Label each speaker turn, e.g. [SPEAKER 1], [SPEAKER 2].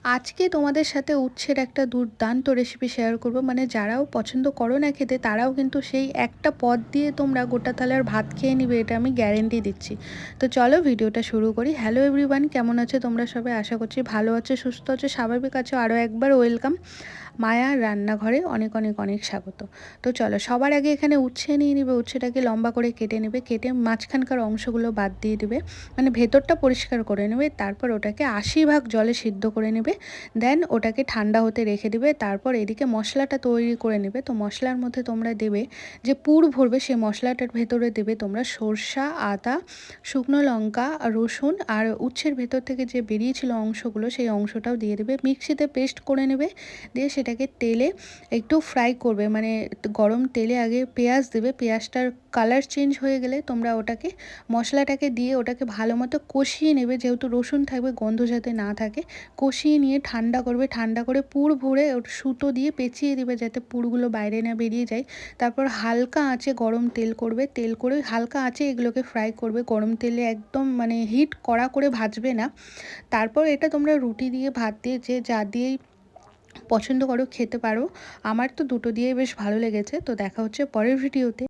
[SPEAKER 1] আজকে তোমাদের সাথে উচ্ছের একটা দুর্দান্ত রেসিপি শেয়ার করব। মানে যারাও পছন্দ করো না খেতে তারাও কিন্তু সেই একটা পদ দিয়ে তোমরা গোটা থালার ভাত খেয়ে নিবে, এটা আমি গ্যারেন্টি দিচ্ছি। তো চলো ভিডিওটা শুরু করি। হ্যালো এভরিওয়ান, কেমন আছে তোমরা সবাই? আশা করছি ভালো আছো, সুস্থ আছো, স্বাভাবিক আছো। আরও একবার ওয়েলকাম মায়ার রান্নাঘরে, অনেক অনেক অনেক স্বাগত। তো চলো, সবার আগে এখানে উচ্ছে নিয়ে নিবে। উচ্ছেটাকে লম্বা করে কেটে নেবে, কেটে মাঝখানকার অংশগুলো বাদ দিয়ে দেবে, মানে ভেতরটা পরিষ্কার করে নেবে। তারপর ওটাকে 80 ভাগ জলে সিদ্ধ করে নেবে। দেন ওটাকে ঠান্ডা হতে রেখে দিবে। তারপর এদিকে মশলাটা তৈরি করে নেবে। তো মশলার মধ্যে তোমরা দেবে যে পুর ভরবে, সেই মশলাটার ভেতরে দেবে তোমরা সরষা, আদা, শুকনো লঙ্কা, রসুন আর উচ্ছের ভেতর থেকে যে বেরিয়েছিল অংশগুলো, সেই অংশটাও দিয়ে দেবে। মিক্সিতে পেস্ট করে নেবে, দিয়ে সেটাকে তেলে একটু ফ্রাই করবে। মানে গরম তেলে আগে পেঁয়াজ দেবে, পেঁয়াজটার কালার চেঞ্জ হয়ে গেলে তোমরা ওটাকে মশলাটাকে দিয়ে ওটাকে ভালো মতো কষিয়ে নেবে। যেহেতু রসুন থাকবে, গন্ধ যাতে না থাকে, কষিয়ে নিয়ে ঠান্ডা করবে। ঠান্ডা করে পুর ভরে সুতো দিয়ে পেঁচিয়ে দেবে যাতে পুরগুলো বাইরে না বেরিয়ে যায়। তারপর হালকা আঁচে গরম তেল করবে, তেল করে হালকা আঁচে এগুলোকে ফ্রাই করবে। গরম তেলে একদম মানে হিট কড়া করে ভাজবে না। তারপর এটা তোমরা রুটি দিয়ে, ভাত দিয়ে, যে যা দিয়েই পছন্দ করো খেতে পারো। আমার তো দুটো দিয়েই বেশ ভালো লেগেছে। তো দেখা হচ্ছে পরের ভিডিওতে।